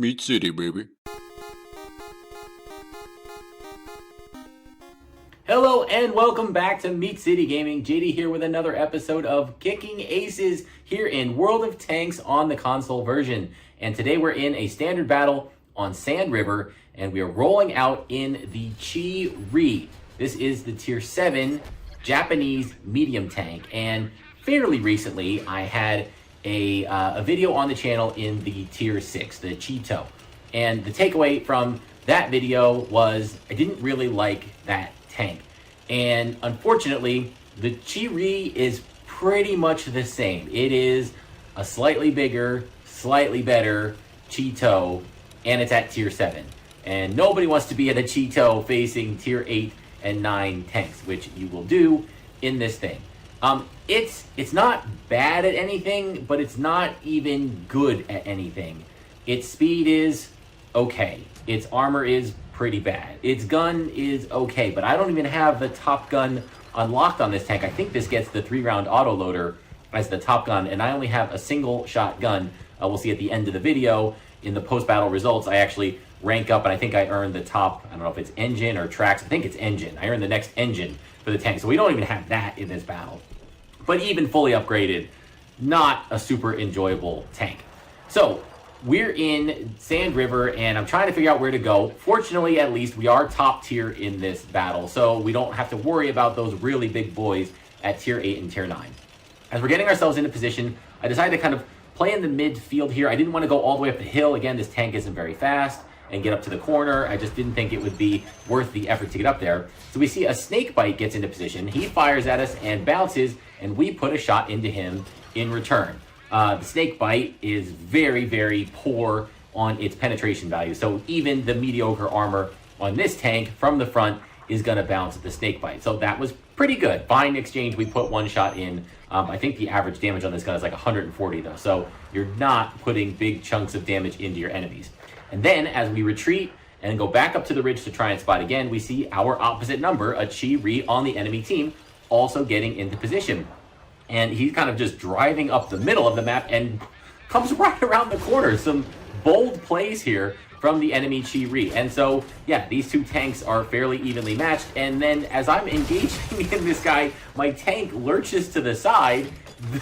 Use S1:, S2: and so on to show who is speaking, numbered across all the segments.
S1: Meat City, baby.
S2: Hello and welcome back to Meat City Gaming. JD here with another episode of Kicking Aces here in World of Tanks on the console version. And today we're in a standard battle on Sand River and we are rolling out in the Chi-Ri. This is the tier 7 Japanese medium tank. And fairly recently I had a video on the channel in the tier 6, the Cheeto. And the takeaway from that video was I didn't really like that tank. And unfortunately, the Chi-Ri is pretty much the same. It is a slightly bigger, slightly better Cheeto, and it's at tier 7. And nobody wants to be at a Cheeto facing tier 8 and 9 tanks, which you will do in this thing. It's not bad at anything, but it's not even good at anything. Its speed is okay. Its armor is pretty bad. Its gun is okay, but I don't even have the top gun unlocked on this tank. I think this gets the 3-round autoloader as the top gun, and I only have a single shot gun. We'll see at the end of the video. In the post-battle results, I actually rank up, and I think I earned the top, I don't know if it's engine or tracks. I think it's engine. I earned the next engine for the tank, so we don't even have that in this battle. But even fully upgraded, not a super enjoyable tank. So we're in Sand River, and I'm trying to figure out where to go. Fortunately, at least, we are top tier in this battle, so we don't have to worry about those really big boys at tier 8 and tier 9. As we're getting ourselves into position, I decided to kind of play in the midfield here. I didn't want to go all the way up the hill. Again, this tank isn't very fast, and get up to the corner. I just didn't think it would be worth the effort to get up there. So we see a snake bite gets into position. He fires at us and bounces, and we put a shot into him in return. The snake bite is very, very poor on its penetration value. So even the mediocre armor on this tank from the front is going to bounce at the snake bite. So that was pretty good. Fine exchange. We put one shot in. I think the average damage on this gun is like 140 though. So you're not putting big chunks of damage into your enemies. And then as we retreat and go back up to the ridge to try and spot again, we see our opposite number, a Chi-Ri on the enemy team, also getting into position. And he's kind of just driving up the middle of the map and comes right around the corner. Some bold plays here from the enemy Chi-Ri. And so, yeah, these two tanks are fairly evenly matched. And then as I'm engaging in this guy, my tank lurches to the side.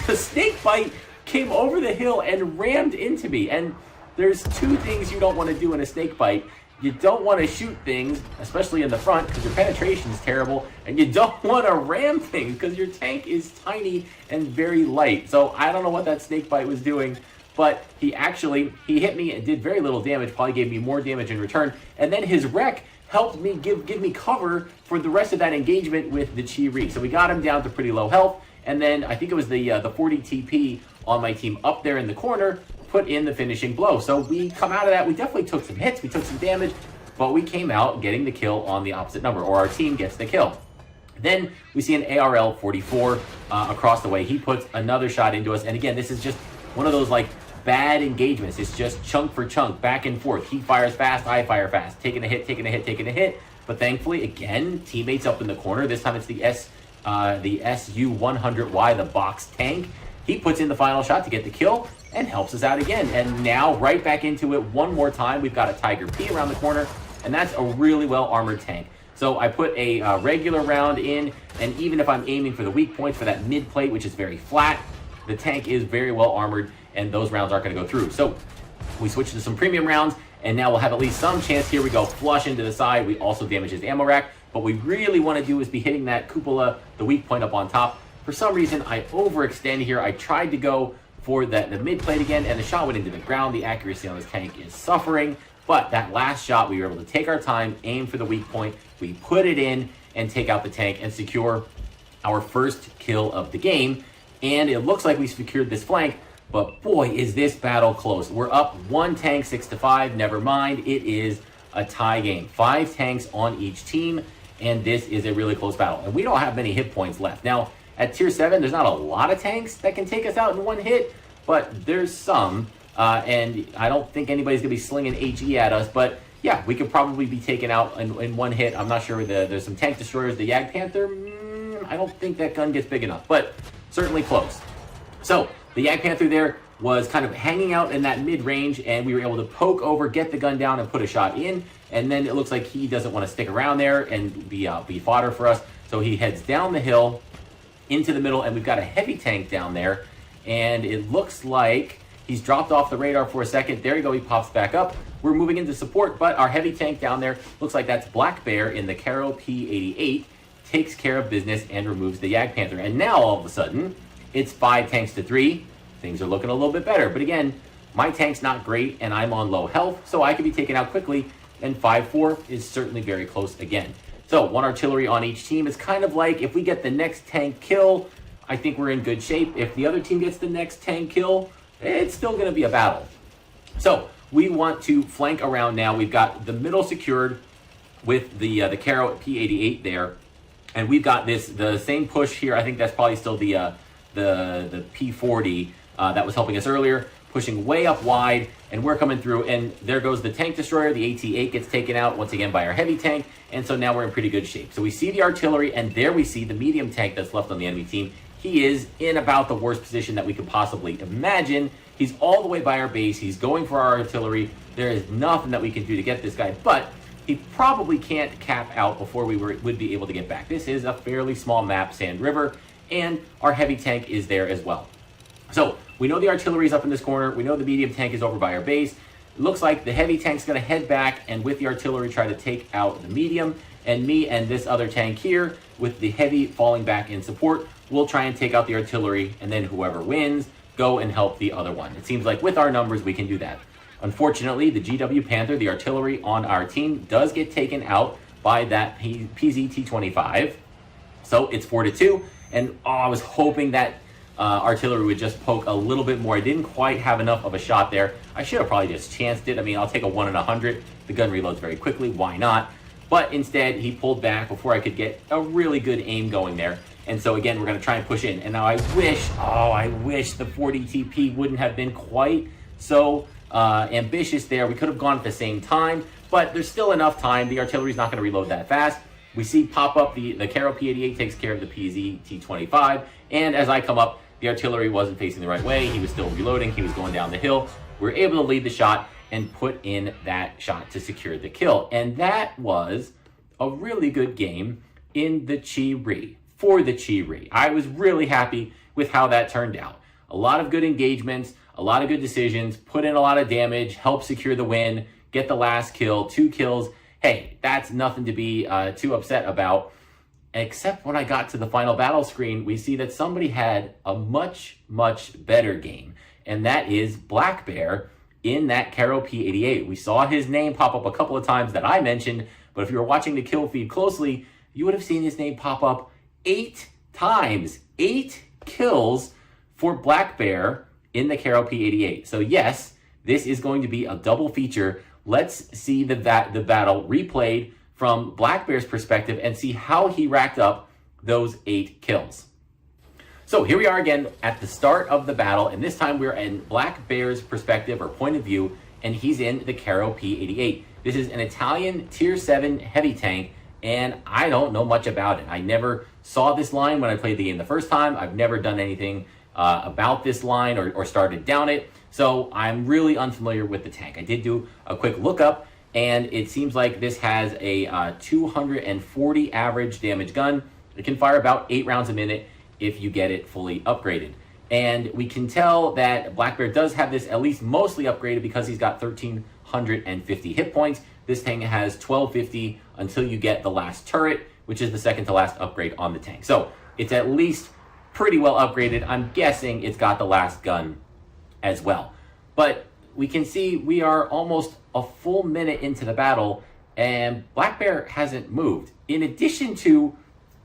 S2: The snake bite came over the hill and rammed into me. And there's two things you don't want to do in a snake bite. You don't want to shoot things, especially in the front, because your penetration is terrible. And you don't want to ram things, because your tank is tiny and very light. So I don't know what that snake bite was doing, but he hit me and did very little damage, probably gave me more damage in return. And then his wreck helped me give me cover for the rest of that engagement with the Chi-Ri. So we got him down to pretty low health. And then I think it was the 40 TP on my team up there in the corner, put in the finishing blow. So we come out of that. We definitely took some hits. We took some damage, but we came out getting the kill on the opposite number, or our team gets the kill. Then we see an ARL 44 across the way. He puts another shot into us. And again, this is just one of those like bad engagements. It's just chunk for chunk, back and forth. He fires fast, I fire fast. Taking a hit, taking a hit, taking a hit. But thankfully, again, teammates up in the corner. This time it's the SU-100Y, the box tank. He puts in the final shot to get the kill and helps us out again. And now right back into it one more time. We've got a Tiger P around the corner, and that's a really well armored tank. So I put a regular round in, and even if I'm aiming for the weak points for that mid plate, which is very flat, the tank is very well armored, and those rounds aren't going to go through. So we switch to some premium rounds, and now we'll have at least some chance. Here we go, flush into the side. We also damage his ammo rack. What we really want to do is be hitting that cupola, the weak point up on top. For some reason, I overextend here. I tried to go for the mid plate again, and the shot went into the ground. The accuracy on this tank is suffering, but that last shot, we were able to take our time, aim for the weak point. We put it in and take out the tank and secure our first kill of the game. And it looks like we secured this flank, but boy, is this battle close. We're up one tank, 6-5. Never mind, it is a tie game. 5 tanks on each team, and this is a really close battle. And we don't have many hit points left. Now, at tier 7, there's not a lot of tanks that can take us out in one hit, but there's some. And I don't think anybody's going to be slinging HE at us, but yeah, we could probably be taken out in one hit. I'm not sure. There's some tank destroyers. The Yag Panther, I don't think that gun gets big enough, but certainly close. So the Yag Panther there was kind of hanging out in that mid-range, and we were able to poke over, get the gun down, and put a shot in. And then it looks like he doesn't want to stick around there and be fodder for us. So he heads down the hill into the middle, and we've got a heavy tank down there. And it looks like he's dropped off the radar for a second. There you go, he pops back up. We're moving into support, but our heavy tank down there, looks like that's Black Bear in the Carro P88, takes care of business and removes the Jagdpanther. And now all of a sudden, it's 5 tanks to 3. Things are looking a little bit better. But again, my tank's not great and I'm on low health, so I can be taken out quickly. And 5-4 is certainly very close again. So 1 artillery on each team is kind of like, if we get the next tank kill, I think we're in good shape. If the other team gets the next tank kill, it's still going to be a battle. So we want to flank around now. We've got the middle secured with the Carro P88 there. And we've got the same push here. I think that's probably still the P40 that was helping us earlier, pushing way up wide, and we're coming through, and there goes the tank destroyer. The AT-8 gets taken out once again by our heavy tank, and so now we're in pretty good shape. So we see the artillery, and there we see the medium tank that's left on the enemy team. He is in about the worst position that we could possibly imagine. He's all the way by our base. He's going for our artillery. There is nothing that we can do to get this guy, but he probably can't cap out before we would be able to get back. This is a fairly small map, Sand River, and our heavy tank is there as well. So we know the artillery is up in this corner. We know the medium tank is over by our base. It looks like the heavy tank's going to head back and with the artillery try to take out the medium. And me and this other tank here with the heavy falling back in support will try and take out the artillery, and then whoever wins, go and help the other one. It seems like with our numbers, we can do that. Unfortunately, the GW Panther, the artillery on our team, does get taken out by that PZ-T25. So it's 4-2. And I was hoping that artillery would just poke a little bit more. I didn't quite have enough of a shot there. I should have probably just chanced it. I mean, I'll take a 1 in 100. The gun reloads very quickly. Why not? But instead, he pulled back before I could get a really good aim going there. And so again, we're going to try and push in. And now I wish the 40 TP wouldn't have been quite so ambitious there. We could have gone at the same time, but there's still enough time. The artillery's not going to reload that fast. We see pop up the Carro P88 takes care of the PZ-T25. And as I come up, the artillery wasn't facing the right way. He was still reloading. He was going down the hill. We were able to lead the shot and put in that shot to secure the kill. And that was a really good game in the Chi-Ri, for the Chi-Ri. I was really happy with how that turned out. A lot of good engagements, a lot of good decisions, put in a lot of damage, help secure the win, get the last kill, 2 kills. Hey, that's nothing to be too upset about. Except when I got to the final battle screen, we see that somebody had a much, much better game. And that is Black Bear in that Carro P88. We saw his name pop up a couple of times that I mentioned, but if you were watching the kill feed closely, you would have seen his name pop up 8 times. 8 kills for Black Bear in the Carro P88. So yes, this is going to be a double feature. Let's see the battle replayed from Black Bear's perspective and see how he racked up those 8 kills. So here we are again at the start of the battle, and this time we're in Black Bear's perspective or point of view, and he's in the Carro P88. This is an Italian tier 7 heavy tank, and I don't know much about it. I never saw this line when I played the game the first time. I've never done anything about this line or started down it, so I'm really unfamiliar with the tank. I did do a quick lookup, and it seems like this has a 240 average damage gun. It can fire about 8 rounds a minute if you get it fully upgraded. And we can tell that Black Bear does have this at least mostly upgraded because he's got 1,350 hit points. This tank has 1,250 until you get the last turret, which is the second to last upgrade on the tank. So it's at least pretty well upgraded. I'm guessing it's got the last gun as well. But we can see we are almost a full minute into the battle and Black Bear hasn't moved. In addition to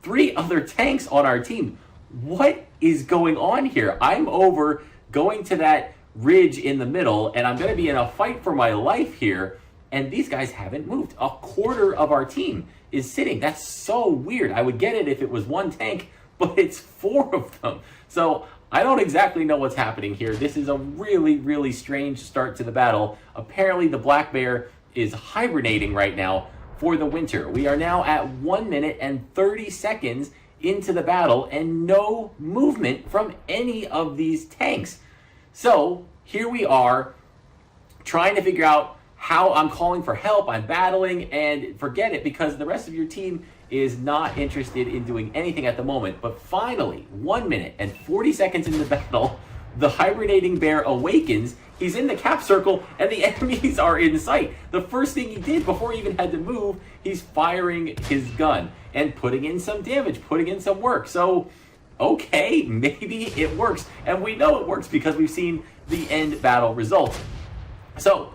S2: 3 other tanks on our team. What is going on here? I'm over going to that ridge in the middle and I'm going to be in a fight for my life here. And these guys haven't moved. A quarter of our team is sitting. That's so weird. I would get it if it was 1 tank, but it's 4 of them. So I don't exactly know what's happening here. This is a really, really strange start to the battle. Apparently the Black Bear is hibernating right now for the winter. We are now at 1 minute and 30 seconds into the battle and no movement from any of these tanks. So here we are trying to figure out how I'm calling for help, I'm battling, and forget it because the rest of your team is not interested in doing anything at the moment. But finally, 1 minute and 40 seconds in the battle, the hibernating bear awakens. He's in the cap circle and the enemies are in sight. The first thing he did before he even had to move, he's firing his gun and putting in some damage, putting in some work. So, okay, maybe it works. And we know it works because we've seen the end battle results. So,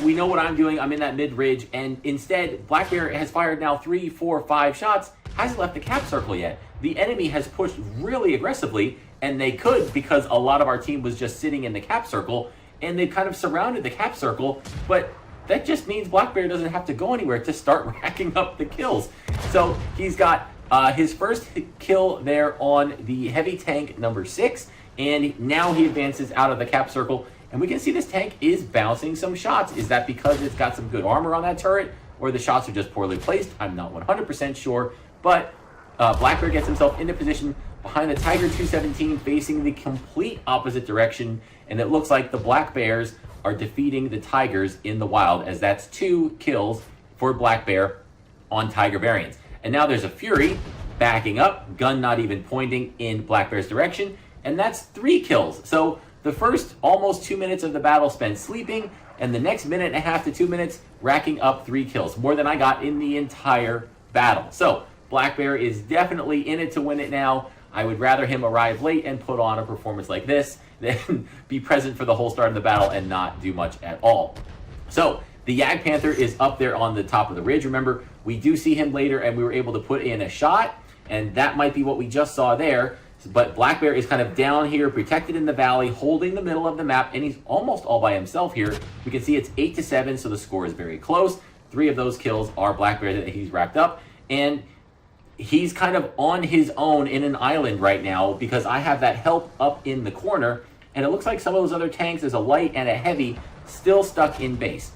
S2: we know what I'm doing. I'm in that mid-ridge, and instead, Black Bear has fired now 3, 4, 5 shots, hasn't left the cap circle yet. The enemy has pushed really aggressively, and they could because a lot of our team was just sitting in the cap circle, and they kind of surrounded the cap circle, but that just means Black Bear doesn't have to go anywhere to start racking up the kills. So he's got his first kill there on the heavy tank number 6, and now he advances out of the cap circle. And we can see this tank is bouncing some shots. Is that because it's got some good armor on that turret, or the shots are just poorly placed? I'm not 100% sure, but Black Bear gets himself into position behind the Tiger 217, facing the complete opposite direction, and it looks like the Black Bears are defeating the Tigers in the wild, as that's 2 kills for Black Bear on Tiger variants. And now there's a Fury backing up, gun not even pointing in Black Bear's direction, and that's 3 kills. So the first almost 2 minutes of the battle spent sleeping, and the next minute and a half to 2 minutes racking up 3 kills, more than I got in the entire battle. So Black Bear is definitely in it to win it now. I would rather him arrive late and put on a performance like this than be present for the whole start of the battle and not do much at all. So the Yag Panther is up there on the top of the ridge. Remember, we do see him later, and we were able to put in a shot, and that might be what we just saw there. But Black Bear is kind of down here, protected in the valley, holding the middle of the map, and he's almost all by himself here. We can see it's 8-7, so the score is very close. 3 of those kills are Black Bear that he's racked up, and he's kind of on his own in an island right now because I have that help up in the corner, and it looks like some of those other tanks, there's a light and a heavy, still stuck in base.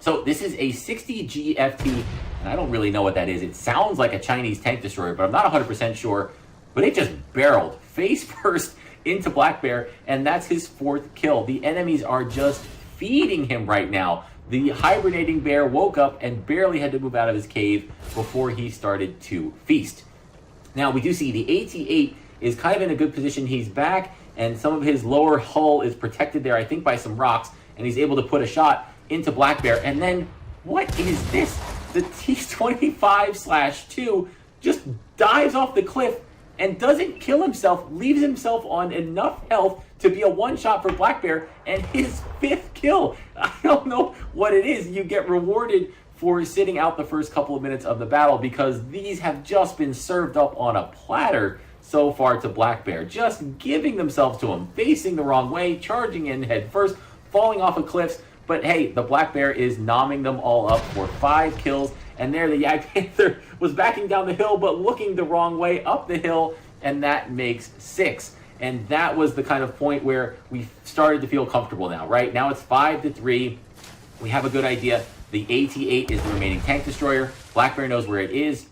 S2: So this is a 60 GFT, and I don't really know what that is. It sounds like a Chinese tank destroyer, but I'm not 100% sure. But it just barreled face first into Black Bear, and that's his 4th kill. The enemies are just feeding him right now. The hibernating bear woke up and barely had to move out of his cave before he started to feast. Now, we do see the AT-8 is kind of in a good position. He's back, and some of his lower hull is protected there, I think, by some rocks, and he's able to put a shot into Black Bear. And then, what is this? The T-25/2 just dives off the cliff and doesn't kill himself, leaves himself on enough health to be a one-shot for Black Bear, and his 5th kill. I don't know what it is. You get rewarded for sitting out the first couple of minutes of the battle because these have just been served up on a platter so far to Black Bear. Just giving themselves to him, facing the wrong way, charging in head first, falling off of cliffs. But hey, the Black Bear is nomming them all up for 5 kills. And there the Yag Panther was backing down the hill, but looking the wrong way up the hill, and that makes 6. And that was the kind of point where we started to feel comfortable now, right? Now it's 5-3. We have a good idea. The AT-8 is the remaining tank destroyer. Black Bear knows where it is.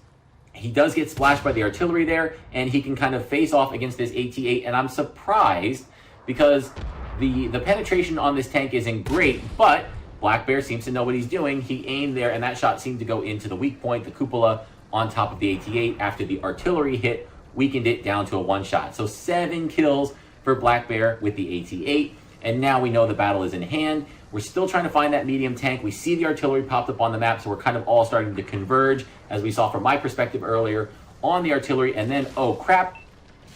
S2: He does get splashed by the artillery there, and he can kind of face off against this AT-8. And I'm surprised because the penetration on this tank isn't great, but Black Bear seems to know what he's doing. He aimed there, and that shot seemed to go into the weak point, the cupola on top of the AT-8 after the artillery hit, weakened it down to a one-shot. So 7 kills for Black Bear with the AT-8, and now we know the battle is in hand. We're still trying to find that medium tank. We see the artillery popped up on the map, so we're kind of all starting to converge, as we saw from my perspective earlier, on the artillery, and then, oh crap,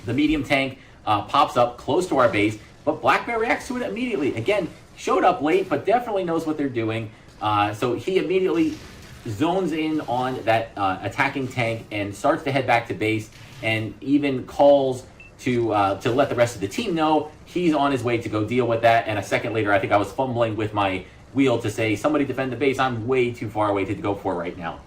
S2: the medium tank pops up close to our base, but Black Bear reacts to it immediately. Again, showed up late, but definitely knows what they're doing. So he immediately zones in on that attacking tank and starts to head back to base, and even calls to let the rest of the team know he's on his way to go deal with that. And a second later, I think I was fumbling with my wheel to say, somebody defend the base. I'm way too far away to go for right now.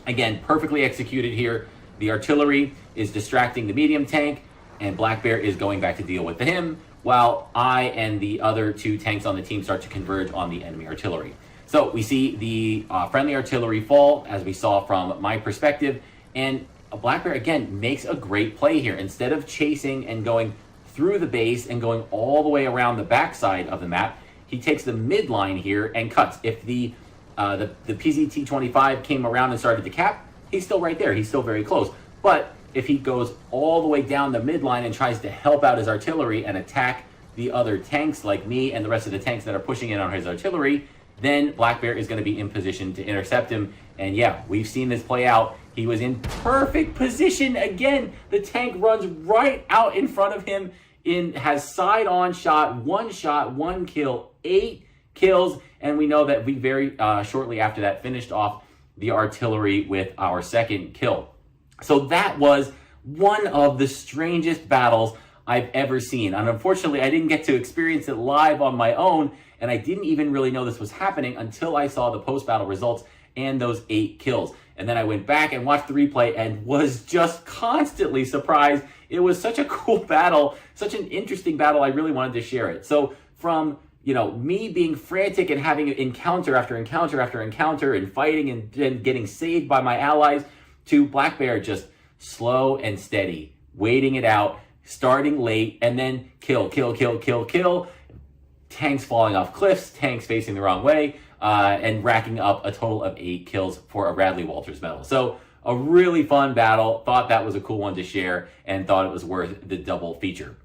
S2: Again, perfectly executed here. The artillery is distracting the medium tank, and Black Bear is going back to deal with him, while I and the other 2 tanks on the team start to converge on the enemy artillery. So we see the friendly artillery fall, as we saw from my perspective, and Black Bear, again, makes a great play here. Instead of chasing and going through the base and going all the way around the backside of the map. He takes the midline here and cuts. If the PZT-25 came around and started to cap, he's still right there. He's still very close. But if he goes all the way down the midline and tries to help out his artillery and attack the other tanks like me and the rest of the tanks that are pushing in on his artillery, then Black Bear is going to be in position to intercept him. And yeah, we've seen this play out. He was in perfect position again. The tank runs right out in front of him, has side-on shot, one kill, 8 kills. And we know that we very shortly after that finished off the artillery with our second kill. So that was one of the strangest battles I've ever seen. And unfortunately, I didn't get to experience it live on my own, and I didn't even really know this was happening until I saw the post-battle results and those 8 kills. And then I went back and watched the replay and was just constantly surprised. It was such a cool battle, such an interesting battle. I really wanted to share it. So from, you know, me being frantic and having encounter after encounter after encounter and fighting and getting saved by my allies, to Black Bear just slow and steady, waiting it out, starting late, and then kill. Tanks falling off cliffs, tanks facing the wrong way, and racking up a total of 8 kills for a Radley Walters medal. So a really fun battle. Thought that was a cool one to share and thought it was worth the double feature.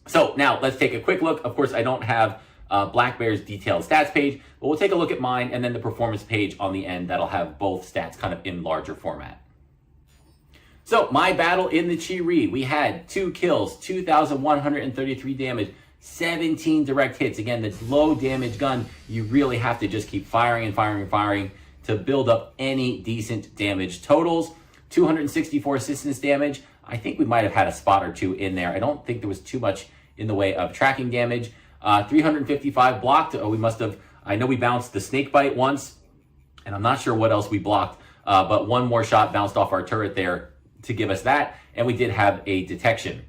S2: So now let's take a quick look. Of course, I don't have Black Bear's detailed stats page, but we'll take a look at mine and then the performance page on the end that'll have both stats kind of in larger format. So my battle in the Chi-Ri, we had 2 kills, 2,133 damage, 17 direct hits. Again, this low damage gun, you really have to just keep firing and firing and firing to build up any decent damage totals. 264 assistance damage. I think we might have had a spot or 2 in there. I don't think there was too much in the way of tracking damage. 355 blocked. Oh, we must have, I know we bounced the snake bite once, and I'm not sure what else we blocked, but one more shot bounced off our turret there to give us that, and we did have a detection.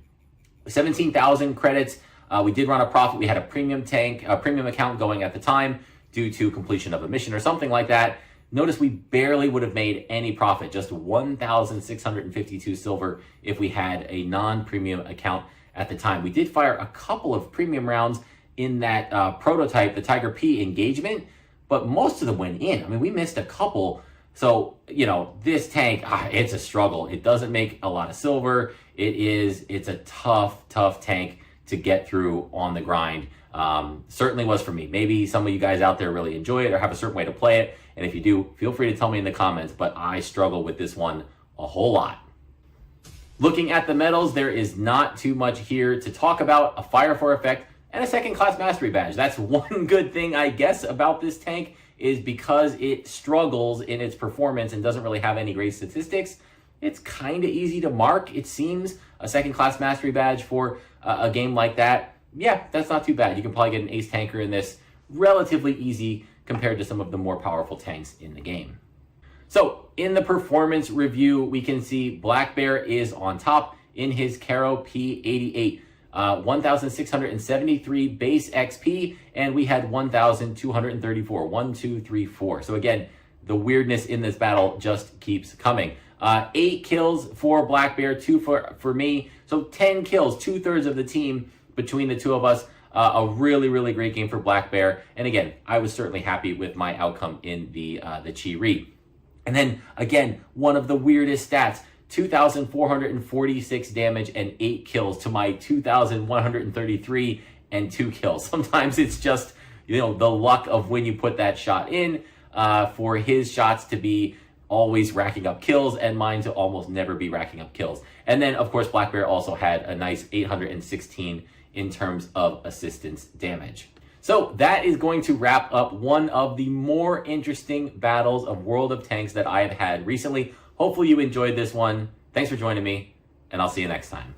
S2: 17,000 credits. We did run a profit. We had a premium account going at the time due to completion of a mission or something like that. Notice we barely would have made any profit, just 1,652 silver if we had a non-premium account at the time. We did fire a couple of premium rounds in that prototype, the Tiger P engagement, but most of them went in. I mean, we missed a couple. So, you know, this tank, it's a struggle. It doesn't make a lot of silver. It's a tough tank to get through on the grind. Certainly was for me. Maybe some of you guys out there really enjoy it or have a certain way to play it. And if you do, feel free to tell me in the comments, but I struggle with this one a whole lot. Looking at the medals, there is not too much here to talk about. A Fire for Effect and a second class mastery badge. That's one good thing, I guess, about this tank, is because it struggles in its performance and doesn't really have any great statistics. It's kind of easy to mark, it seems. A second class mastery badge for a game like that, yeah, that's not too bad. You can probably get an ace tanker in this relatively easy compared to some of the more powerful tanks in the game. So in the performance review, we can see Black Bear is on top in his Carro P88. 1,673 base XP, and we had 1,234. 1, 2, 3, 4. So again, the weirdness in this battle just keeps coming. 8 kills for Black Bear, 2 for me. So 10 kills, 2/3 of the team between the two of us. A really great game for Black Bear. And again, I was certainly happy with my outcome in the Chi-Ri. And then again, one of the weirdest stats, 2,446 damage and 8 kills to my 2,133 and 2 kills. Sometimes it's just, you know, the luck of when you put that shot in, for his shots to be always racking up kills and mine to almost never be racking up kills. And then, of course, Black Bear also had a nice 816 in terms of assistance damage. So that is going to wrap up one of the more interesting battles of World of Tanks that I have had recently. Hopefully you enjoyed this one. Thanks for joining me, and I'll see you next time.